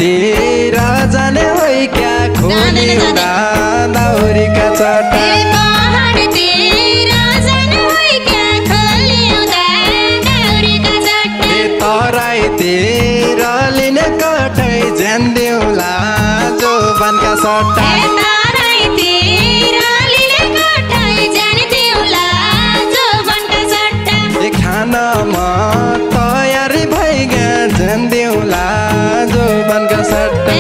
तराईतिर जाने होइ क्या खोलिउँदा दाउरीका चट्टा तराईतिर लिने कठै ज्यान दिउँला जोबनका सट्टा खानमा तयारी भइगा ज्यान दिउँला जोबनका सट्टा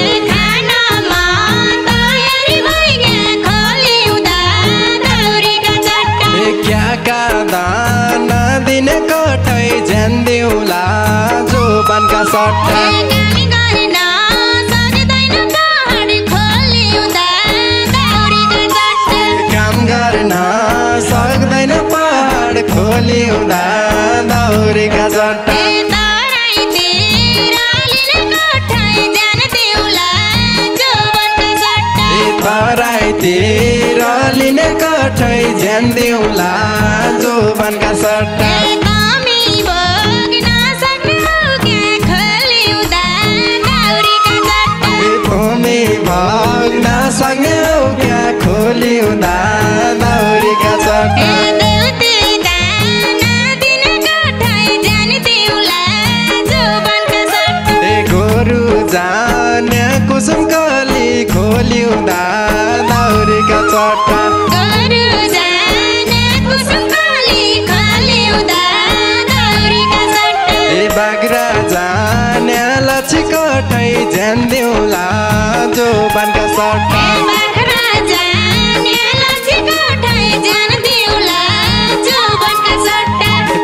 क्याका दाना दिने कठै ज्यान दिउँला जोबनका सट्टा काम गर्न सक्दैन पहाड खोलिउँदा दाउरीका चट्टा तराईतिर लिने कठै ज्यान दिउँला जोबनका सट्टा भग्न सक्ने हो क्या खोलिउँदा दाउरीका चट्टा गोरु जाने कुसुम कली खोलिउँदा दाउरीका चट्टा बाग्रा जाने लछि कठै ज्यान दिउँला जोबनका सट्टा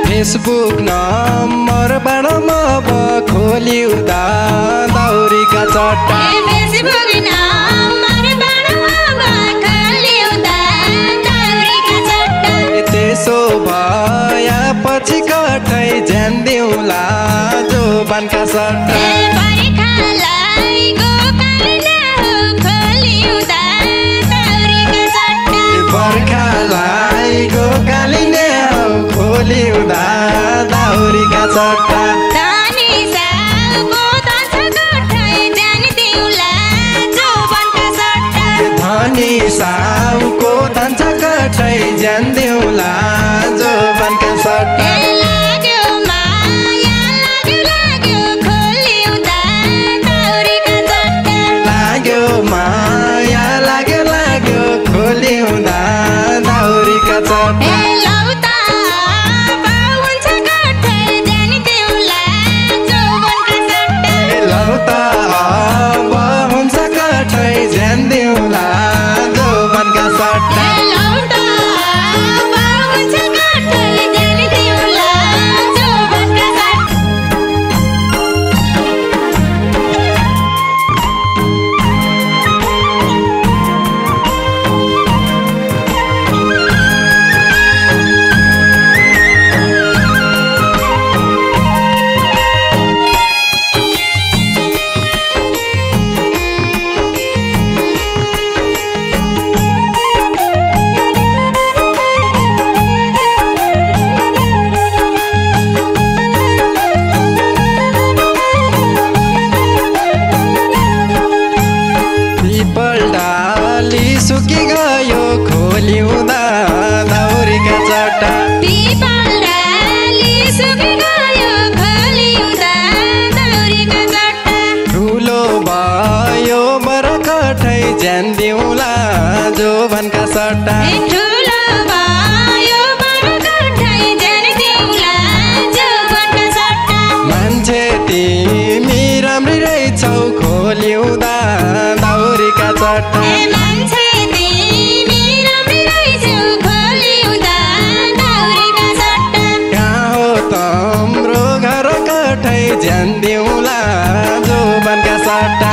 फेसबुक नम्बरबाट म खोलिउँदा दाउरीका चट्टा त्यसो भएपछि कठै ज्यान दिउँला जोबनका सट्टा बर्खालाई गोकालिने हौ खोलिउँदा दाउरीका चट्टा धनी साउको धन्छ कठै ज्यान दिउँला जोबनका सट्टा लाग्यो माया लाग्यो खोलिउँदा दाउरीका चट्टा लौता अब हुन्छ कठै ज्यान दिउँला जोबनका सट्टा सुकी गयो खोलिउँदा दाउरीका चट्टा ठुलो भयो बर कठै ज्यान दिउँला जोबनका सट्टा मान्छे तिमी राम्री रहेछौ खोलिउँदा दाउरीका चट्टा ज्यान दिउँला जोबनका सट्टा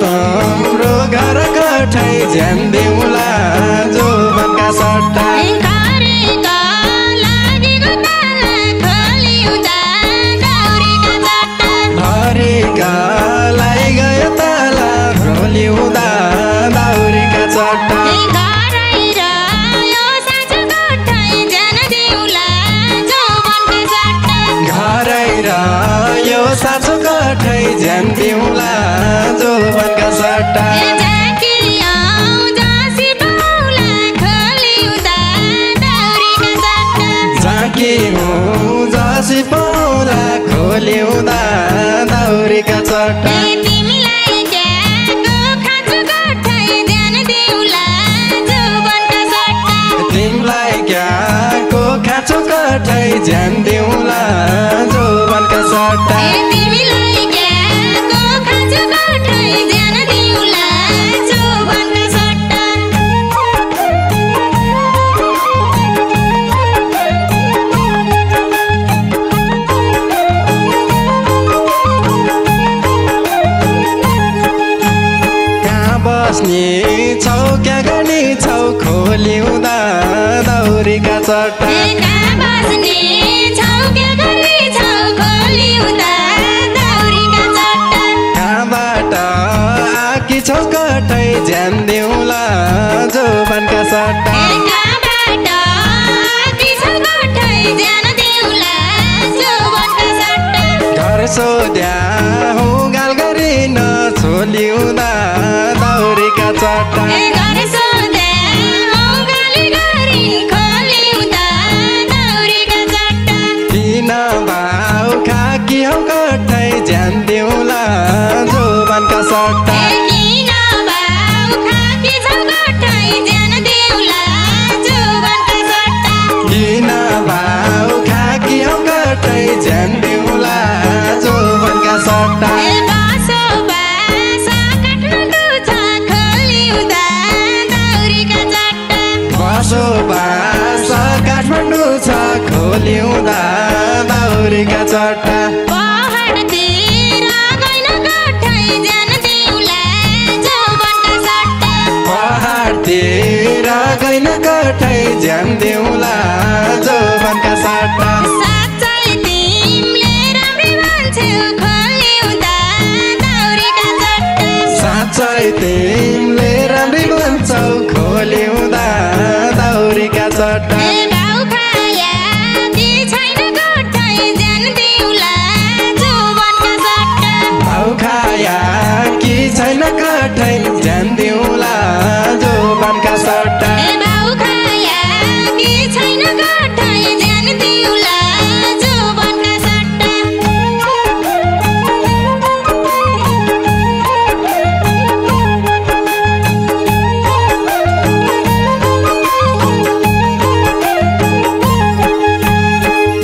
तम्रो घर कठै ज्यान दिउँला जोबनका सट्टा हरिकालाई गयो तला खोलिउँदा दाउरीका चट्टा लागी हुँ जसी पौला खोलिउँदा दाउरीका चट्टा तिमीलाई क्याको खाँचो कठै ध्यान दिउला जोबनका सट्टा तिमीलाई क्याको खाँचो कठै ध्यान दिउला जोबनका सट्टा तिमीलाई क्याको खाँचो कठै ध्यान दिउला जोबनका सट्टा बस्ने छौ क्या गर्ने छौ खोलिउँदा दाउरीका चट्टा कहाँ बस्ने छौ क्या गर्ने छौ खोलिउँदा दाउरीका चट्टा कहाँबाट आकी छौ कठै ध्यान दिउला जोबनका सट्टा कहाँबाट आकी छौ कठै ध्यान दिउला जोबनका सट्टा घर सोध्या हो गाल गरिन छोलिउँदा दाउरीका चट्टा घर सोध्या हौ गाली गरी खोलिउँदा दाउरीका चट्टा किन भाउ खाकी हौ कठै ध्यान दिउला जोबनका सट्टा किन भाउ खाकी छौ कठै ध्यान दिउला जोबनका सट्टा किन भाउ खाकी हौ कठै ध्यान दिउला जोबनका सट्टा बसोबास काठमाडौँ छ खोलिउँदा दाउरीका चट्टा पहाडतिर गइन कठै ध्यान दिउला जोबनका सट्टा पहाडतिर गइन कठै ध्यान दिउला जोबनका सट्टा साँच्चै तिमीले राम्रै भन्छौ खोलिउँदा दाउरीका चट्टा साँच्चै तिमीले राम्रै भन्छौ खोलिउँदा दाउरीका चट्टा भाउ खाया कि छैन कठै ध्यान दिउला जोबनका सट्टा भाउ खाया कि छैन कठै ध्यान दिउला जोबनका सट्टा भाउ खाया कि छैन कठै ध्यान दिउला जोबनका सट्टा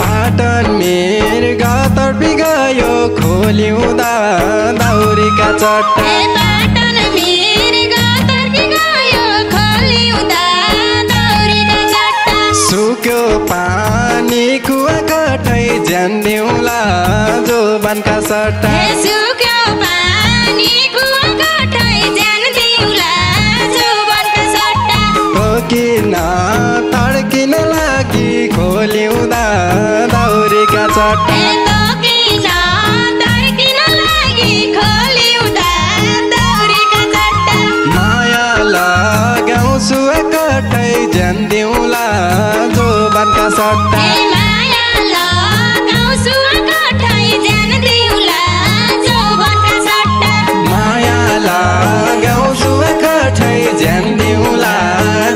पाटन मेर गतर बिगायो खोलिउँदा दाउरीका चट्टा पाटन मेर गतर बिगायो खोलिउँदा दाउरीका चट्टा सुक्यो पानी कुवा कठै ध्यान दिउला जोबनका सट्टा सुक्यो पानी कुवा कठै ध्यान दिउला जोबनका सट्टा ठोकिन तड्किन लागि खोलिउँदा दाउरीका चट्टा तोकिन तर्किन लागि खोलिउँदा दाउरीका चट्टा माया लगाउँछु कठै ध्यान दिउला जोबनका सट्टा माया लगाउँछु कठै ध्यान दिउला जोबनका सट्टा माया लगाउँछु कठै ध्यान दिउला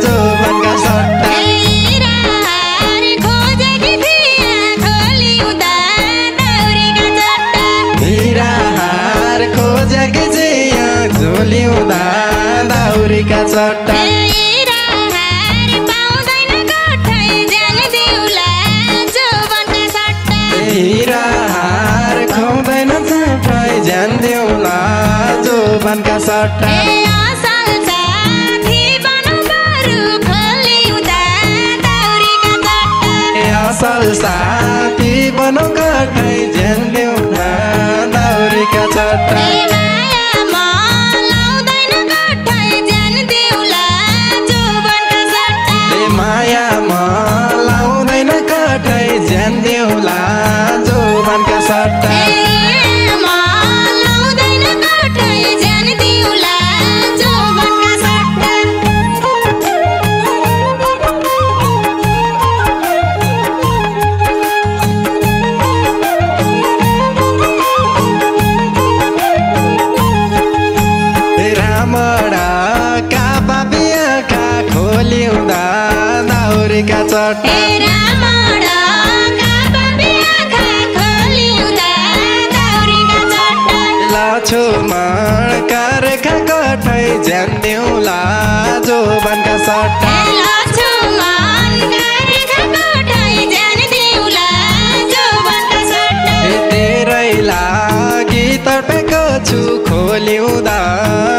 जोबनका सट्टा हिराहार खोजेकी थिएँ खोलिउँदा दाउरीका चट्टा हिराहार खोजेकी जिया झोलिउँदा दाउरीका चट्टा हिराहार पाउँदैन कठै ध्यान दिउला जोबनका सट्टा हिराहार खुवाउँदैन कठै ध्यान दिउला जोबनका सट्टा असल साथी बनौँ बरु खोलिउँदा दाउरीका चट्टा असल साथी बनौ कठै ध्यान दिउला दाउरीका चट्टा माया मलाउँदैन कठै ध्यान दिउला जोबनका सट्टा माया मलाउँदैन कठै ध्यान दिउला जोबनका सट्टा मलाउँदैन कठै ध्यान दिउला जोबनका सट्टा खोलिउँदा दाउरीका चट्टा रामडा लछुमण कारखा कठै ज्यान दिउला जोबनका सट्टा तेरै लागि तडपेको छु खोलिउँदा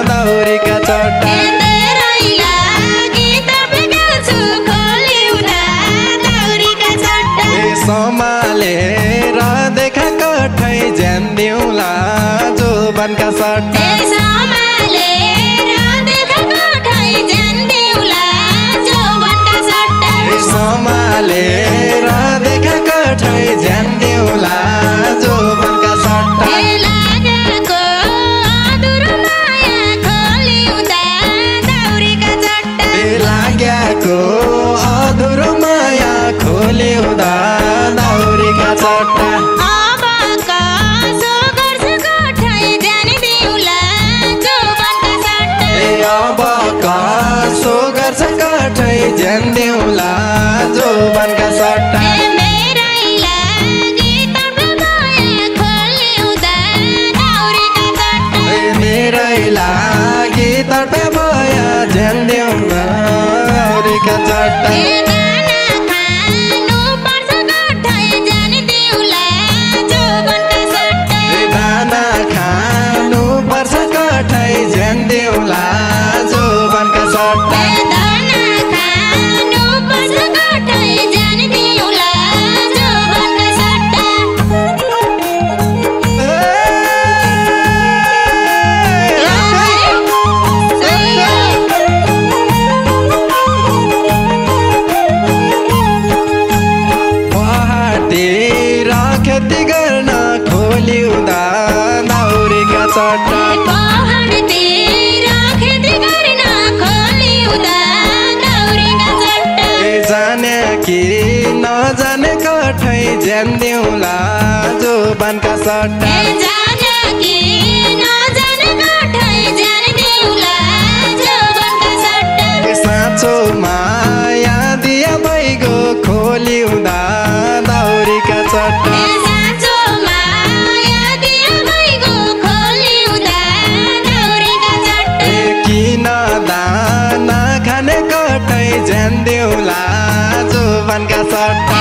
दौरीका चट्टा सम्हालेर देखा कठै ज्यान दिउला जोबनका सट्टा सम्हालेर देखा कठै ज्यान दिउला जोबनका सट्टा लागेको अधुरो माया खोलिउँदा दौरीका चट्टा सो गर्छ कठै ज्यान दिउला जोबनका सट्टा मेरै लागि तडपे भया ज्यान दिउला दौरीका चट्टा दाना खानु पर्छ कठै ज्यान दिउला जोबनका सट्टा खेती गर्न खोलिउँदा दौरीका चट्टा जाने कि नजाने कठै ज्यान दिउला जोबनका सट्टा साँचो माया दिया बैगो खोलिउँदा दौरीका चट्टा किन दाना खाने कठै ज्यान दिउला जोबनका सट्टा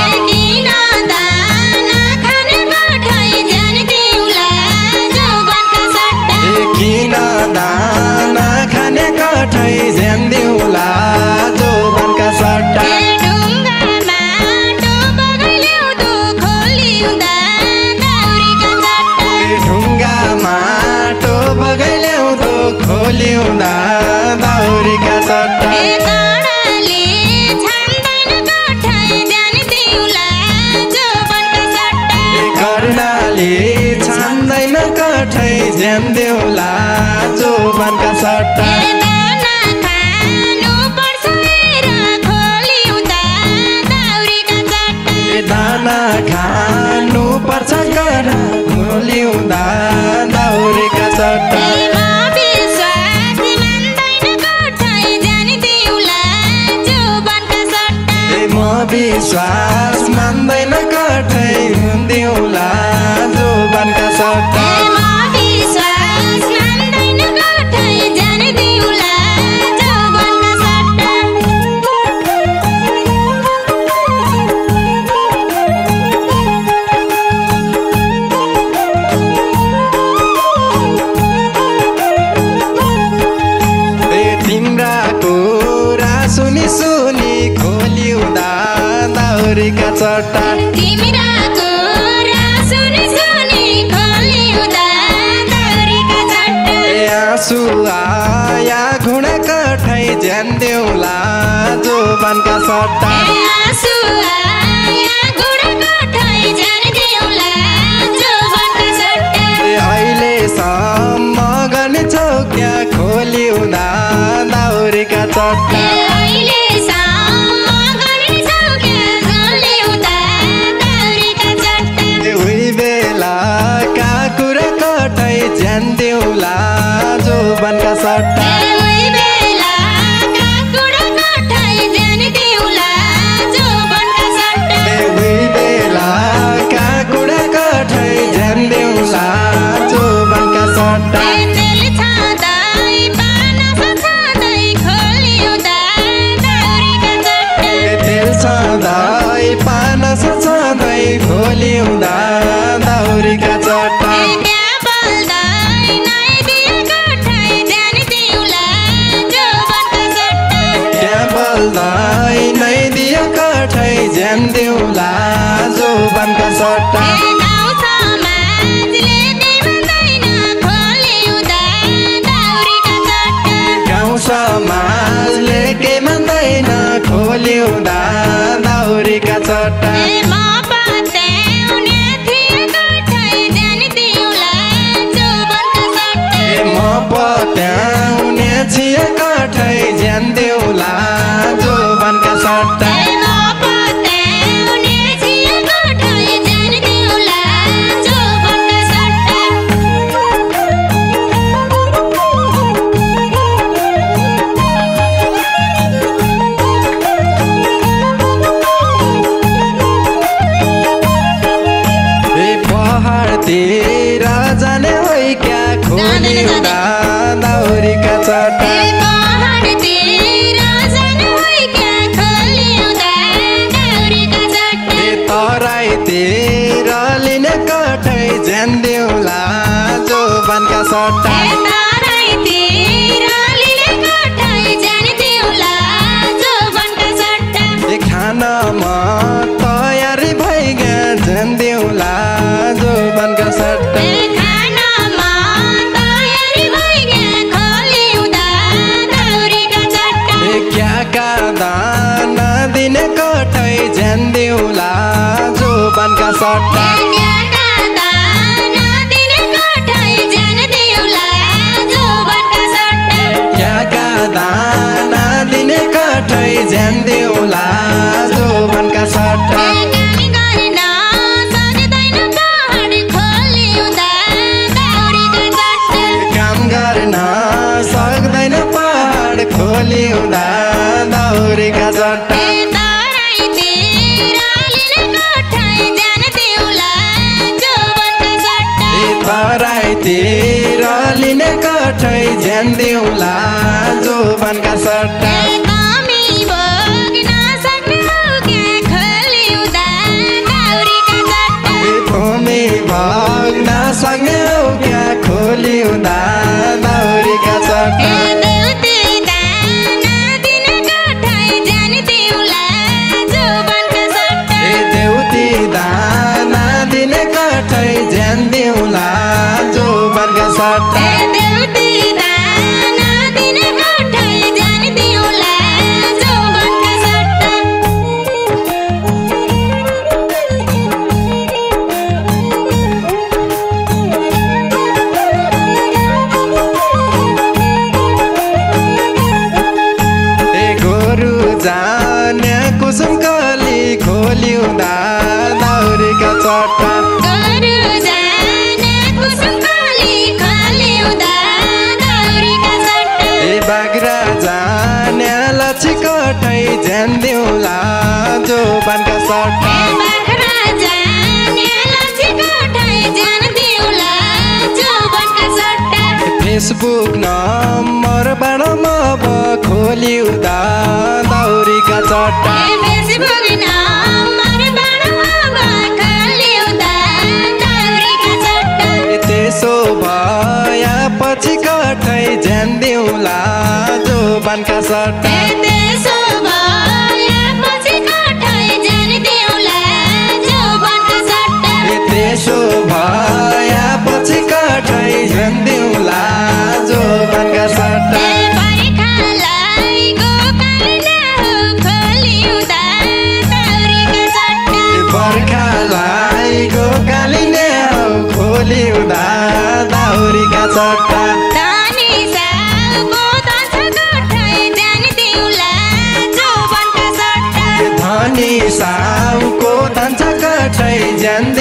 किन दाना खाने कठै ज्यान दिउला जोबनका सट्टा ढुङ्गा माटो बगैल्याउँदो खोलिउँदा दौरीका चट्टा कर्णाली छान्दैन कठै ज्यान दिउला जोबनका सट्टा दाना खानु पर्छ कर खोलिउँदा दौरीका चट्टा विश्वास मान्दैन कठै दिउला जोबनका सट्टा तिम्रा कुरा सुनी सुनी खोलिउँदा दौरीका चट्टा आँसु आया घुँडा कठै ज्यान दिउला जोबनका सट्टा अहिलेसम्म गर्ने चौक्या खोलिउँदा दौरीका चट्टा उही बेलाका कुरा कठै ज्यान दिउला जोबनका सट्टा पानस सधैँ खोलिउँदा दाउरीका चट्टा त्यहाँ बोल्दै नै दिए कठै जान दिउला जोबनका सट्टा त्यहाँ बोल्दै नै दिए कठै ज्यान दिउला जोबनका सट्टा गाउँ समाजले दिँदैन खोलिउँदा दाउरीका सट्टा गाउँ समाजले के मान्दैन खोलिउँदा दाउरीका चट्टा म पत्याउने थिएँ कठै जान दिउला जोबनका सट्टा म पत्याउने छिए कठै ज्यान दिउला जोबनका सट्टा म पत्याउने थिएँ कठै जान दिउला जोबनका सट्टा पहाडतिर जाने होइ क्या खोलिउँदा दाउरीका चट्टा पहाडतिर जाने होइ क्या खोलिउँदा दाउरीका चट्टा तराईतिर लिने कठै ज्यान दिउला जोबनका सट्टा तराईतिर लिने कठै जान दिउला जोबनका सट्टा खानमा तयारी भइगयो ज्यान दिउला जोबनका सट्टा खानामा तयारी भइगयो खोलिउँदा दाउरीका चट्टा क्याका दाना दिने कठै ज्यान दिउला जोबनका सट्टा क्याका दाना दिने कठै जान दिउला जोबनका सट्टा क्याका दाना दिने कठै ज्यान दिउला जोबनका सट्टा काम गर्न सक्दैन पहाड खोलिउँदा दाउरीका चट्टा काम गर्न सक्दैन पहाड खोलिउँदा दाउरीका चट्टा तराईतिर लिने कठै जान दिउला जोबनका सट्टा तराईतिर कमी भोग्न सक्ने हो क्या खोलिउँदा दाउरीका चट्टा देउती दाना दिने कठै ज्यान दिउला जोबनका सट्टा देउती दाना दिने कठै जान दिउला जोबनका सट्टा देउती दाना दिने कठै ज्यान दिउला जोबनका सट्टा गोरु जाने कुसुम कली खोलिउँदा दाउरीका चट्टा गोरु जाने कुसुम कली खोलिउँदा दाउरीका चट्टा बाग्रा जाने लछि कठै ज्यान दिउला जोबनका सट्टा बाख्रा जाने लछि कठै ज्यान दिउला जोबनका सट्टा फेसबुक नम्बरबाट म खोलिउँदा दाउरीका चट्टा फेसबुक नम्बरबाट खोलिउँदा दाउरीका चट्टा त्यसो भएपछि कठै ज्यान दिउला जोबनका सट्टा त्यसो भएपछि कठै ज्यान दिउला जोबनका सट्टा त्यसो भएपछि कठै ज्यान दिउला जोबनका सट्टा बर्खालाई गोकाल्ने हो खोलिउँदा दाउरीका चट्टा बर्खालाई गोकालिने हो खोलिउँदा दाउरीका चट्टा धनी साउको दन्छ कठै ज्यान दिउला जोबनका सट्टा धनी साउको धन्छ कठै ज्यान